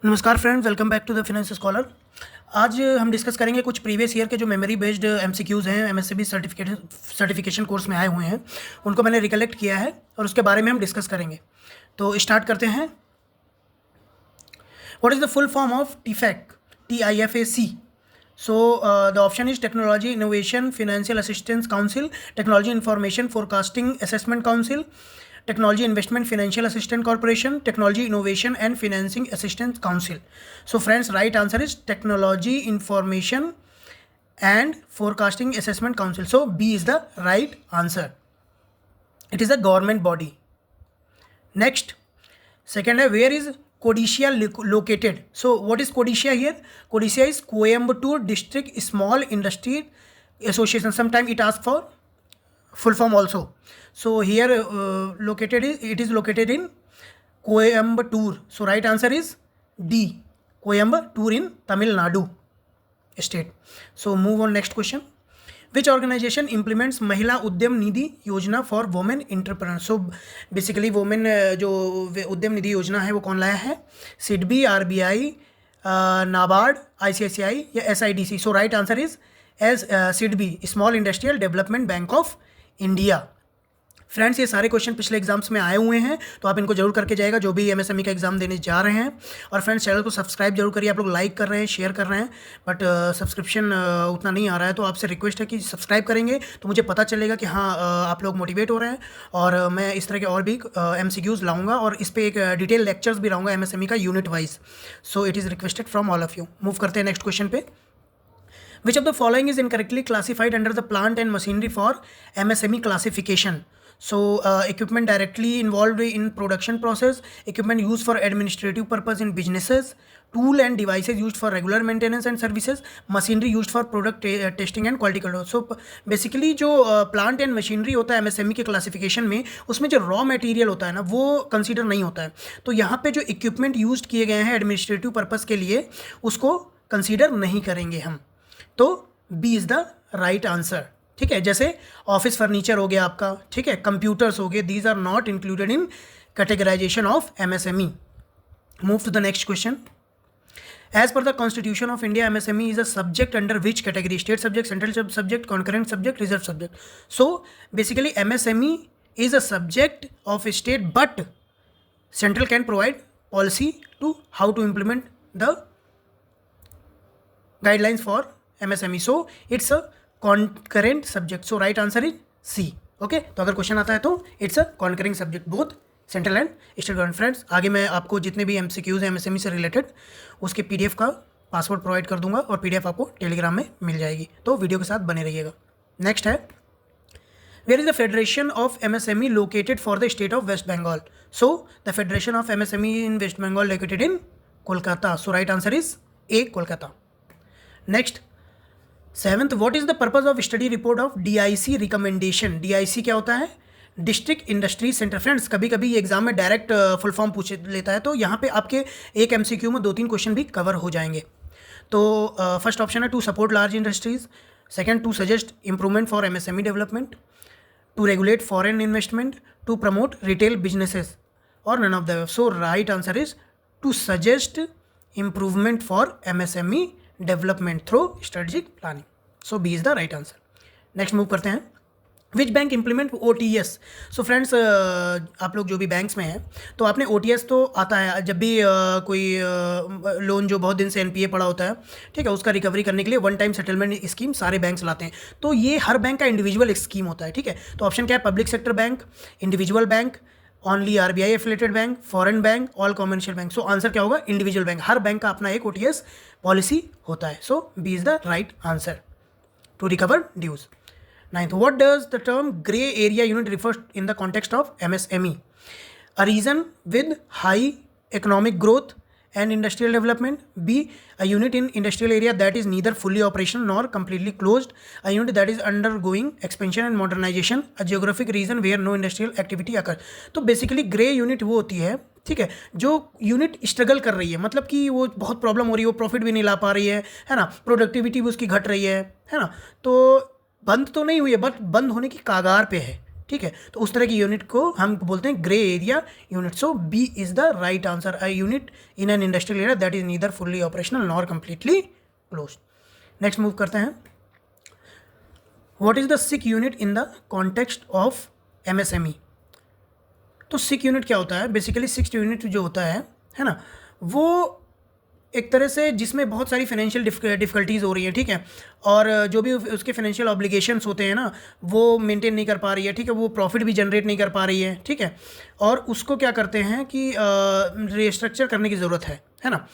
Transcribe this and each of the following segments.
नमस्कार friends, welcome back to the Finance Scholar. आज हम डिस्कस करेंगे कुछ प्रीवियस ईयर के जो मेमोरी बेस्ड एमसीक्यूज़ हैं एमएससीबी सर्टिफिकेशन कोर्स में आए हुए हैं, उनको मैंने रिकलेक्ट किया है और उसके बारे में हम डिस्कस करेंगे। तो स्टार्ट करते हैं। What is the full form of TIFAC? TIFAC। So the option is Technology Innovation Financial Assistance Council, Technology Information Forecasting Assessment Council, Technology Investment Financial Assistance Corporation, Technology Innovation and Financing Assistance Council. So friends, right answer is Technology Information and Forecasting Assessment Council. So B is the right answer. It is a government body. Next, second है, where is Codicia located? So what is Codicia here? Codicia is Coimbatore District Small Industry Association. Sometime it asks for full form also. So here it is located in Coimbatore. So right answer is D, Coimbatore in Tamil Nadu state. So move on, next question. Which organization implements महिला उद्यम निधि योजना for women entrepreneur? So basically women जो उद्यम निधि योजना है वो कौन लाया है? सिडबी, RBI, नाबार्ड, ICICI या SIDC? So right answer is S SIDBI, small industrial development bank of India. Friends, ये सारे क्वेश्चन पिछले एग्जाम्स में आए हुए हैं, तो आप इनको जरूर करके जाएगा जो भी MSME का एग्जाम देने जा रहे हैं। और फ्रेंड्स, चैनल को सब्सक्राइब जरूर करिए। आप लोग लाइक कर रहे हैं, शेयर कर रहे हैं, बट सब्सक्रिप्शन उतना नहीं आ रहा है, तो आपसे रिक्वेस्ट है कि सब्सक्राइब करेंगे तो मुझे पता चलेगा कि हाँ आप लोग मोटिवेट हो रहे हैं। और मैं इस तरह के और भी MCQs लाऊंगा और इस पर एक डिटेल लेक्चर्स भी लाऊंगा MSME का unit wise. So it is requested from all of you. Move करते हैं नेक्स्ट क्वेश्चन पे। Which of the following is incorrectly classified under the plant and machinery for MSME classification? So equipment directly involved in production process, equipment used for administrative purpose in businesses, tool and devices used for regular maintenance and services, machinery used for product testing and quality control. So basically जो plant and machinery होता है MSME के classification में, उसमें जो raw material होता है ना वो consider नहीं होता है। तो यहाँ पे जो equipment used किए गए हैं administrative purpose के लिए, उसको consider नहीं करेंगे हम। तो B is the right answer. ठीक है, जैसे ऑफिस फर्नीचर हो गया आपका, ठीक है, कंप्यूटर्स हो गए, these are not included in categorization of MSME। Move to the next question. As per the constitution of India, MSME is a subject under which category? State subject, central subject, concurrent subject, reserve subject? So basically MSME is a subject of state, but central can provide policy to how to implement the guidelines for MSME. So it's a concurrent subject. So right answer is C. Okay, तो अगर question आता है तो it's a concurring subject both central and state government. Friends, आगे मैं आपको जितने भी MCQs हैं MSME से रिलेटेड उसके PDF का पासवर्ड प्रोवाइड कर दूंगा और PDF आपको टेलीग्राम में मिल जाएगी, तो वीडियो के साथ बने रहिएगा। नेक्स्ट है, where is the federation of MSME located for the state of West Bengal? So the federation of MSME in West Bengal located in Kolkata. So right answer is A, Kolkata. Next, seventh, what is the purpose of study report of DIC recommendation? DIC क्या होता है? District industry centre. Friends, कभी कभी ये exam में direct full form पूछ लेता है, तो यहाँ पे आपके एक MCQ में 2-3 क्वेश्चन भी कवर हो जाएंगे। तो फर्स्ट ऑप्शन है to support large industries, second to suggest improvement for MSME development, to regulate foreign investment, to promote retail businesses, और none of the. So right answer is to suggest improvement for MSME development through strategic planning. So B is the right answer. Next move करते हैं, which bank implement OTS? So friends, आप लोग जो भी banks में हैं तो आपने OTS तो आता है, जब भी कोई लोन जो बहुत दिन से NPA पड़ा होता है, ठीक है, उसका रिकवरी करने के लिए वन टाइम सेटलमेंट स्कीम सारे बैंक्स लाते हैं। तो ये हर बैंक का इंडिविजुअल स्कीम होता है, ठीक है। तो ऑप्शन क्या है? Public sector bank, individual bank, only RBI affiliated bank, foreign bank, all commercial bank. So answer क्या होगा? Individual bank. हर बैंक का अपना एक OTS पॉलिसी होता है। So B is the right answer, to recover dues. Ninth, what does the term grey area unit refers in the context of MSME? A reason with high economic growth and industrial development. B, a unit in industrial area that is neither fully operational nor completely closed, a unit that is undergoing expansion and modernization, a geographic region where no industrial activity occurs. तो basically grey unit वो होती है, ठीक है, जो unit struggle कर रही है, मतलब कि वो बहुत प्रॉब्लम हो रही है, वो प्रॉफिट भी नहीं ला पा रही है ना, प्रोडक्टिविटी भी उसकी घट रही है ना, तो बंद तो नहीं हुई है बट बंद होने की कागार पे है, ठीक है। तो उस तरह की यूनिट को हम बोलते हैं grey area unit. So B is the right answer, a unit in an industrial area that is neither fully operational nor completely close. Next move करते हैं, what is the sick unit in the context of MSME. तो sick unit क्या होता है, basically six unit जो होता है ना, वो एक तरह से जिसमें बहुत सारी फाइनेंशियल डिफ़िकल्टीज़ हो रही हैं, ठीक है, और जो भी उसके फाइनेंशियल ऑब्लिगेशंस होते हैं ना वो मेंटेन नहीं कर पा रही है, ठीक है, वो प्रॉफिट भी जनरेट नहीं कर पा रही है, ठीक है, और उसको क्या करते हैं कि रिस्ट्रक्चर करने की ज़रूरत है ना,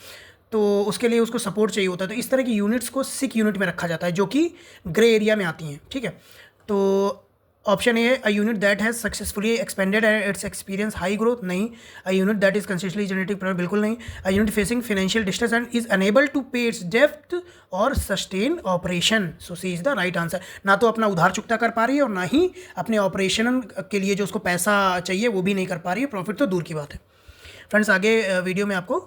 तो उसके लिए उसको सपोर्ट चाहिए होता है। तो इस तरह की यूनिट्स को सिक यूनिट में रखा जाता है जो कि ग्रे एरिया में आती हैं, ठीक है। तो ऑप्शन ए है a unit that has successfully expanded and its experience high growth, नहीं। A unit that is consistently generating, बिल्कुल नहीं। A unit facing financial distress and is unable to pay its depth और sustain operation, so C is the right answer. ना तो अपना उधार चुकता कर पा रही है और ना ही अपने ऑपरेशन के लिए जो उसको पैसा चाहिए वो भी नहीं कर पा रही है, प्रॉफिट तो दूर की बात है। फ्रेंड्स आगे वीडियो में आपको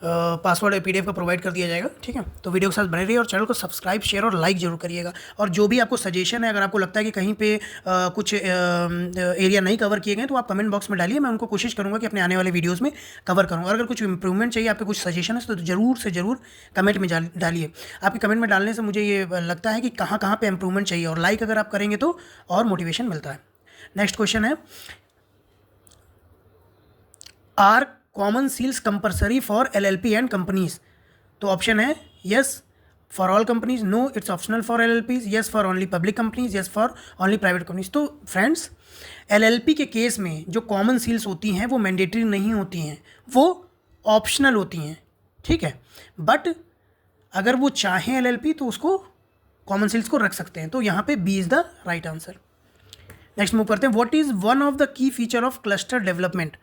पासवर्ड PDF का प्रोवाइड कर दिया जाएगा, ठीक है। तो वीडियो के साथ बने रहिए और चैनल को सब्सक्राइब शेयर और लाइक जरूर करिएगा। और जो भी आपको सजेशन है, अगर आपको लगता है कि कहीं पे कुछ एरिया नहीं कवर किए गए तो आप कमेंट बॉक्स में डालिए, मैं उनको कोशिश करूँगा कि अपने आने वाले वीडियोज़ में कवर करूँ। अगर कुछ इंप्रूवमेंट चाहिए, आपके कुछ सजेशन है तो ज़रूर से ज़रूर कमेंट में डालिए। आपके कमेंट में डालने से मुझे ये लगता है कि कहाँ कहाँ पर इंप्रूवमेंट चाहिए, और लाइक अगर आप करेंगे तो और मोटिवेशन मिलता है। नेक्स्ट क्वेश्चन है, are common seals compulsory for LLP and companies. तो ऑप्शन है yes for all companies, no it's optional for LLPs, yes for only public companies, yes for only private companies. तो friends LLP के केस में जो common seals होती हैं वो मैंडेटरी नहीं होती हैं, वो ऑप्शनल होती हैं, ठीक है। बट अगर वो चाहें LLP तो उसको कॉमन सील्स को रख सकते हैं। तो यहाँ पे B is the right answer. Next move करते हैं, what is one of the key feature of cluster development.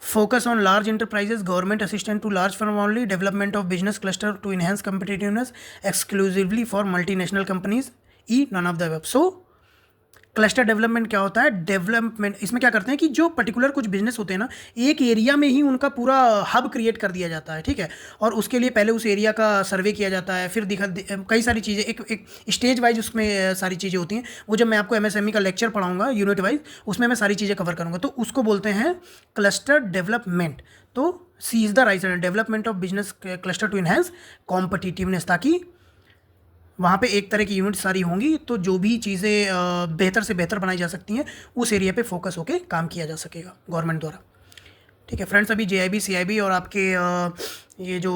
Focus on large enterprises, government assistance to large firm only, development of business cluster to enhance competitiveness, exclusively for multinational companies, E none of the above। So cluster development क्या होता है, development इसमें क्या करते हैं कि जो particular कुछ बिजनेस होते हैं ना, एक एरिया में ही उनका पूरा हब क्रिएट कर दिया जाता है, ठीक है, और उसके लिए पहले उस एरिया का सर्वे किया जाता है, फिर कई सारी चीज़ें एक स्टेज वाइज उसमें सारी चीज़ें होती हैं। वो जब मैं आपको MSME का लेक्चर पढ़ाऊंगा यूनिट वाइज, उसमें मैं सारी चीज़ें कवर करूँगा, तो उसको बोलते हैं क्लस्टर डेवलपमेंट। तो C is the right answer, development of business cluster to enhance competitiveness, ताकि वहाँ पे एक तरह की यूनिट सारी होंगी तो जो भी चीज़ें बेहतर से बेहतर बनाई जा सकती हैं उस एरिया पे फोकस होकर काम किया जा सकेगा गवर्नमेंट द्वारा, ठीक है। फ्रेंड्स अभी JIB CIB और आपके ये जो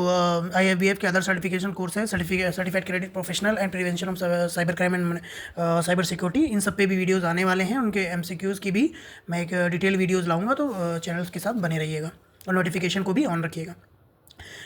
IFBF के अदर सर्टिफिकेशन कोर्स है, certified credit professional and prevention of cyber crime and cyber security, इन सब पे भी वीडियोज़ आने वाले हैं। उनके MCQs की भी मैं एक डिटेल वीडियोज़ लाऊँगा, तो चैनल्स के साथ बने रहिएगा और नोटिफिकेशन को भी ऑन रखिएगा।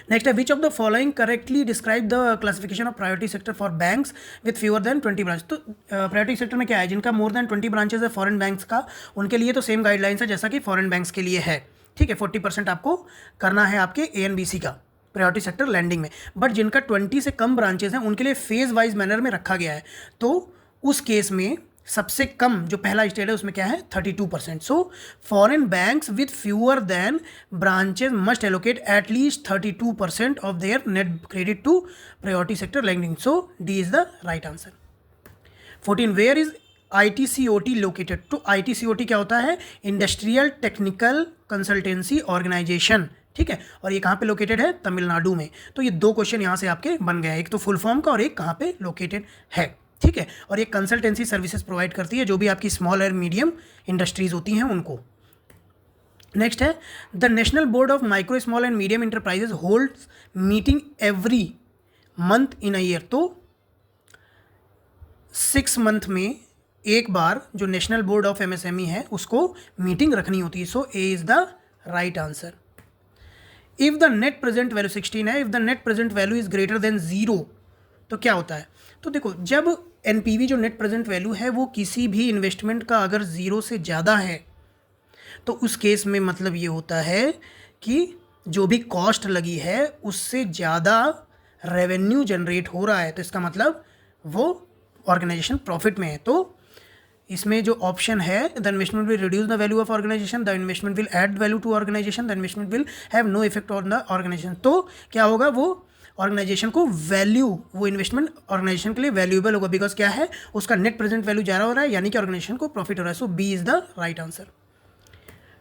नेक्स्ट है, which of the following correctly describe the classification of priority sector for banks with fewer then 20 branch. तो प्रायोरिटी सेक्टर में क्या है, जिनका मोर देन 20 ब्रांचेस है फॉरेन बैंक्स का, उनके लिए तो सेम गाइडलाइंस है जैसा कि फॉरेन बैंक्स के लिए है, ठीक है। 40% आपको करना है आपके ANBC का प्रायोरिटी सेक्टर लैंडिंग में। बट जिनका 20 से कम ब्रांचेस हैं उनके लिए फेज वाइज मैनर में रखा गया है। तो उस केस में सबसे कम जो पहला स्टेट है उसमें क्या है, 32%। So foreign banks with fewer than branches must allocate at least 32% of their net credit to priority sector lending. So D is the right answer. 14 where is ITCOT located. तो ITCOT क्या होता है, industrial technical consultancy organisation, ठीक है, और ये कहाँ पे लोकेटेड है, तमिलनाडु में। तो ये दो क्वेश्चन यहाँ से आपके बन गए हैं, एक तो फुल फॉर्म का और एक कहाँ पे लोकेटेड है, ठीक है। और ये कंसल्टेंसी सर्विसेज प्रोवाइड करती है जो भी आपकी स्मॉल और मीडियम इंडस्ट्रीज होती हैं उनको। नेक्स्ट है, the national board of micro small and medium enterprises holds meeting every month in a year. तो 6 मंथ में एक बार जो नेशनल बोर्ड ऑफ MSME है उसको मीटिंग रखनी होती है। So A is the right answer. If the net present value 16 है, if the net present value is greater than 0 तो क्या होता है, तो देखो जब NPV जो नेट प्रेजेंट वैल्यू है वो किसी भी इन्वेस्टमेंट का अगर 0 से ज़्यादा है तो उस केस में मतलब ये होता है कि जो भी कॉस्ट लगी है उससे ज़्यादा रेवेन्यू जनरेट हो रहा है, तो इसका मतलब वो ऑर्गेनाइजेशन प्रॉफिट में है। तो इसमें जो ऑप्शन है, the investment will reduce the value of organisation, the investment will add value to organisation, the investment will have no effect on the organisation. तो क्या होगा, वो ऑर्गेनाइजेशन को वैल्यू, वो इन्वेस्टमेंट ऑर्गेनाइजेशन के लिए वैल्यूएबल होगा, बिकॉज क्या है, उसका नेट प्रेजेंट वैल्यू ज़्यादा हो रहा है, यानी कि ऑर्गेनाइजेशन को प्रॉफिट हो रहा है. So B is the right answer.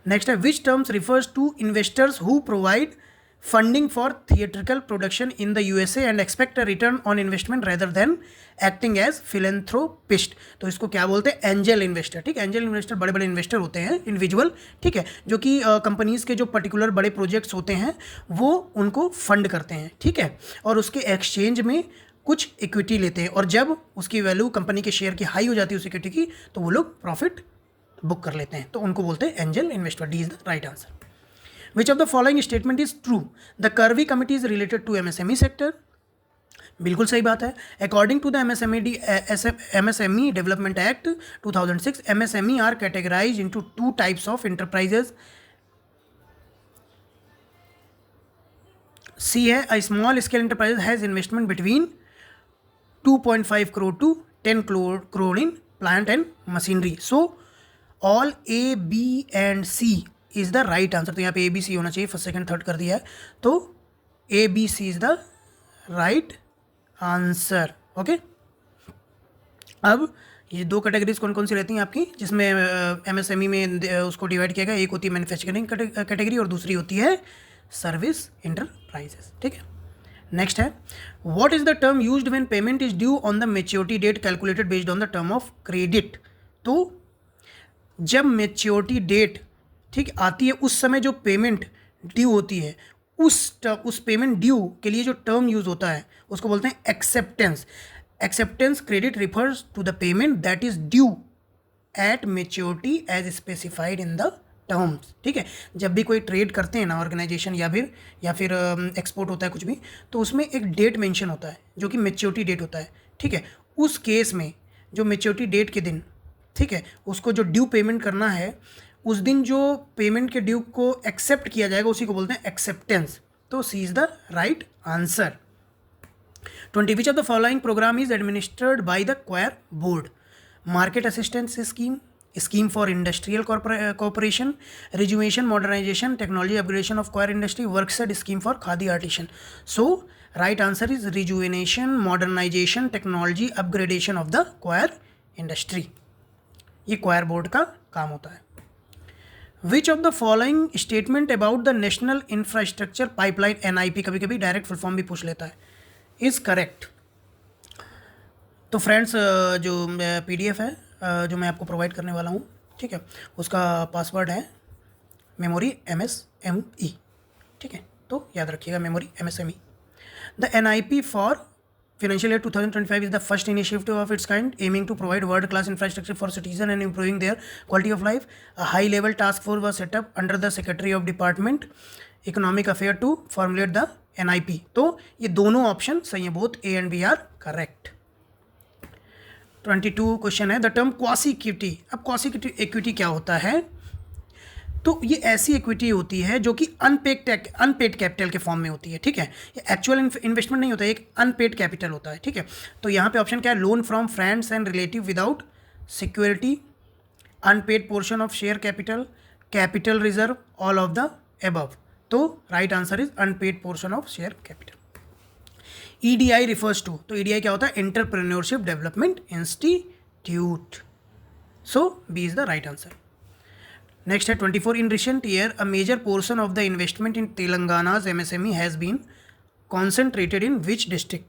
Next है, which terms refers to investors who provide funding for theatrical production in the USA and expect a return on investment rather than acting as philanthropist. तो इसको क्या बोलते हैं, angel investor. ठीक है, angel investor बड़े बड़े इन्वेस्टर होते हैं, इंडिविजुअल. ठीक है, जो कि कंपनीज़ के जो पर्टिकुलर बड़े प्रोजेक्ट्स होते हैं वो उनको फंड करते हैं. ठीक है, और उसके एक्सचेंज में कुछ इक्विटी लेते हैं, और जब उसकी वैल्यू कंपनी के शेयर की हाई हो जाती है उस इक्विटी की, तो वो लोग प्रॉफिट बुक कर लेते हैं. तो उनको बोलते हैं angel investor. D is the right answer. Which of the following statement is true? The Kirby Committee is related to MSME sector. बिल्कुल सही बात है. According to the MSME Development Act 2006, MSME are categorized into two types of enterprises. C है, a small scale enterprise has investment between 2.5 crore to 10 crore in plant and machinery. So all A, B and C is the right answer. तो यहाँ पे ए B सी होना चाहिए, first second third कर दिया है, तो A B C is the right answer. Okay, अब ये दो कैटेगरीज कौन कौन सी रहती हैं आपकी, जिसमें एमएसएमई में उसको डिवाइड किया गया. एक होती है मैन्युफैक्चरिंग कैटेगरी और दूसरी होती है सर्विस इंटरप्राइजेस. ठीक है, नेक्स्ट है, what is the term used when payment is due on the maturity date calculated based on the term of credit. तो जब मैच्योरिटी डेट ठीक आती है, उस समय जो पेमेंट ड्यू होती है, उस पेमेंट ड्यू के लिए जो टर्म यूज़ होता है उसको बोलते हैं acceptance. Acceptance credit refers to the payment that is due at maturity as specified in the terms. ठीक है, जब भी कोई ट्रेड करते हैं ना ऑर्गेनाइजेशन या फिर एक्सपोर्ट होता है कुछ भी, तो उसमें एक डेट मेंशन होता है जो कि मेच्योरिटी डेट होता है. ठीक है, उस केस में जो मेच्योरिटी डेट के दिन, ठीक है, उसको जो ड्यू पेमेंट करना है, उस दिन जो पेमेंट के ड्यू को एक्सेप्ट किया जाएगा उसी को बोलते हैं एक्सेप्टेंस. तो C is the right answer. 20 which of the following program is administered by the coir board? Market assistance scheme, scheme for industrial corporation, rejuvenation modernisation, technology upgradation of coir industry, workshed scheme for khadi artisan. So right answer is rejuvenation modernisation technology upgradation of the coir industry. ये coir board का काम होता है. Which of the following statement about the national infrastructure pipeline NIP, कभी कभी direct full form भी पूछ लेता है, इज़ करेक्ट? तो फ्रेंड्स, जो PDF है जो मैं आपको प्रोवाइड करने वाला हूँ, ठीक है, उसका पासवर्ड है मेमोरी MSME. ठीक है, तो याद रखिएगा memory MSME. The NIP for Financial year 2025 is the first initiative of its kind aiming to provide world-class infrastructure for citizens and improving their quality of life. A high-level task force was set up under the Secretary of Department Economic Affairs to formulate the NIP. तो ये दोनों option सही हैं, both A and B are correct. 22 question है, the term quasi equity. अब quasi equity क्या होता है? तो ये ऐसी इक्विटी होती है जो कि अनपेड कैपिटल के फॉर्म में होती है. ठीक है, ये एक्चुअल इन्वेस्टमेंट नहीं होता है, एक अनपेड कैपिटल होता है. ठीक है, तो यहाँ पे ऑप्शन क्या है? Loan from friends and relative without security, unpaid portion of share capital, capital reserve, all of the above. तो right answer is unpaid portion of share capital. EDI refers to, तो EDI क्या होता है? Entrepreneurship development institute. So B is the right answer. Next है 24. In recent year a major portion of the investment in Telangana's MSME has been concentrated in which district?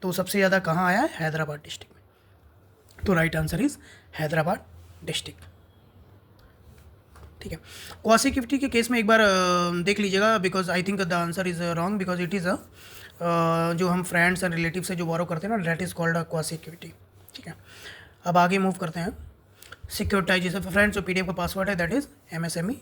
तो सबसे ज़्यादा कहाँ आया है? हैदराबाद डिस्ट्रिक्ट में. तो right answer is Hyderabad district. ठीक है, क्वासी इक्विटी के केस में एक बार देख लीजिएगा, because I think the answer is wrong, because it is जो हम फ्रेंड्स एंड रिलेटिव से जो बोरो करते हैं ना, that is called a quasi equity. ठीक है, अब आगे मूव करते हैं. सिक्योरिटाइजेशन फ्रेंड्स, जो PDF का पासवर्ड है that is MSME.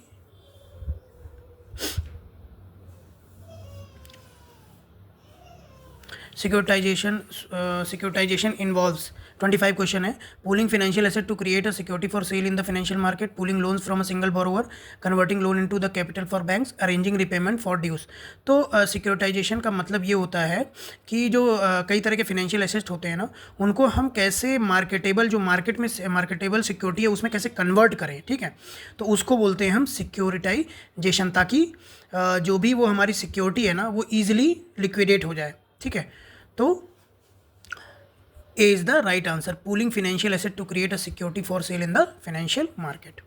Securitization involves 25 question है. Pooling financial asset to create a security for sale in the financial market, pooling loans from a single borrower, converting loan into the capital for banks, arranging repayment for dues. तो securitisation का मतलब ये होता है कि जो कई तरह के फाइनेंशियल एसेट होते हैं ना, उनको हम कैसे मार्केटेबल, जो मार्केट में मार्केटेबल सिक्योरिटी है उसमें कैसे कन्वर्ट करें. ठीक है, तो उसको बोलते हैं हम सिक्योरिटाइजेशन, ताकि जो भी वो हमारी सिक्योरिटी है ना वो ईजिली लिक्विडेट हो जाए. ठीक है, तो A is the right answer, pooling financial asset to create a security for sale in the financial market.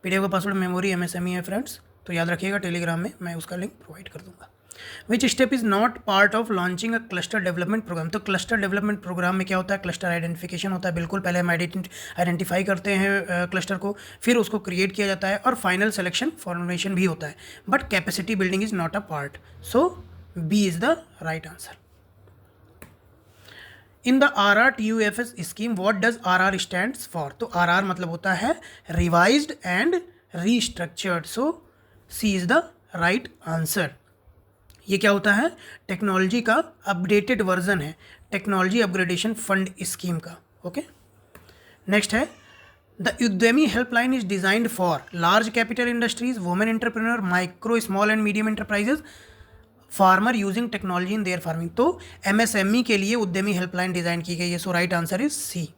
PDF का पासवर्ड मेमोरी एमएसएमई है फ्रेंड्स, तो याद रखिएगा, टेलीग्राम में मैं उसका लिंक प्रोवाइड कर दूंगा। Which step is not part of launching a cluster development programme. तो क्लस्टर डेवलपमेंट प्रोग्राम में क्या होता है, क्लस्टर आइडेंटिफिकेशन होता है। बिल्कुल, पहले हम आइडेंटिफाई करते हैं क्लस्टर को, फिर उसको क्रिएट किया जाता है और फाइनल सिलेक्शन फॉर्मेशन भी होता है, but capacity building is not a part. So B is the right answer. In the RRTUFS scheme what does RR stands for. तो RR मतलब होता है revised and restructured, so C is the right answer. ये क्या होता है, technology का updated version है, टेक्नोलॉजी अपग्रेडेशन फंड स्कीम का। ओके, नेक्स्ट है the Udyami helpline is designed for large capital industries, women entrepreneur, micro small and medium enterprises, farmer using technology in their farming. तो MSME के लिए उद्यमी helpline design की गई है, so right answer is C.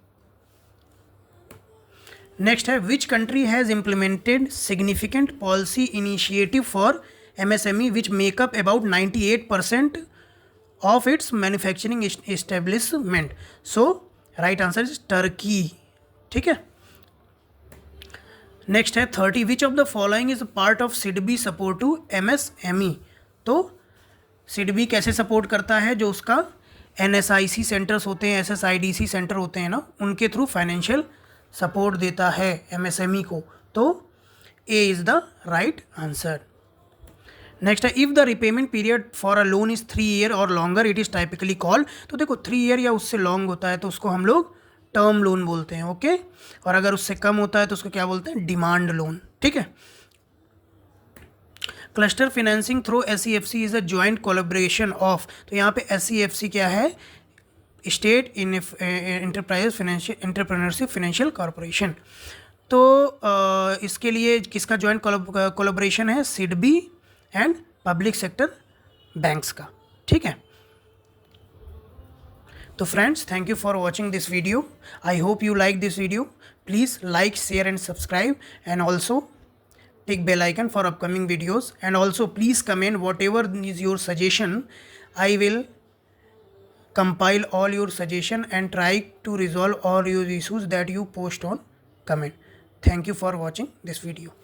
Next है which country has implemented significant policy initiative for MSME which make up about 98% of its manufacturing establishment. So right answer is Turkey. ठीक है, नेक्स्ट है 30 which of the following is part of SIDBI support to MSME। तो सिडबी कैसे support करता है, जो उसका NSIC centres होते हैं, SSIDC सेंटर होते हैं ना, उनके थ्रू फाइनेंशियल सपोर्ट देता है MSME को। तो A is the right answer. Next है if the repayment period for a loan is 3 year और longer it is typically called. तो देखो 3 ईयर या उससे लॉन्ग होता है तो उसको हम लोग टर्म लोन बोलते हैं। ओके, और अगर उससे कम होता है तो उसको क्या बोलते हैं, डिमांड लोन। ठीक है, cluster financing through SEFC is a joint collaboration of. तो यहाँ पे SEFC क्या है, state enterprise entrepreneurship financial corporation. तो इसके लिए किसका ज्वाइंट कोलैबोरेशन है, SIDBI and public sector banks का। ठीक है, तो friends thank you for watching this video. I hope you like this video. Please like, share and subscribe, and also tick bell icon for upcoming videos, and also please comment whatever is your suggestion. I will compile all your suggestion and try to resolve all your issues that you post on comment. Thank you for watching this video.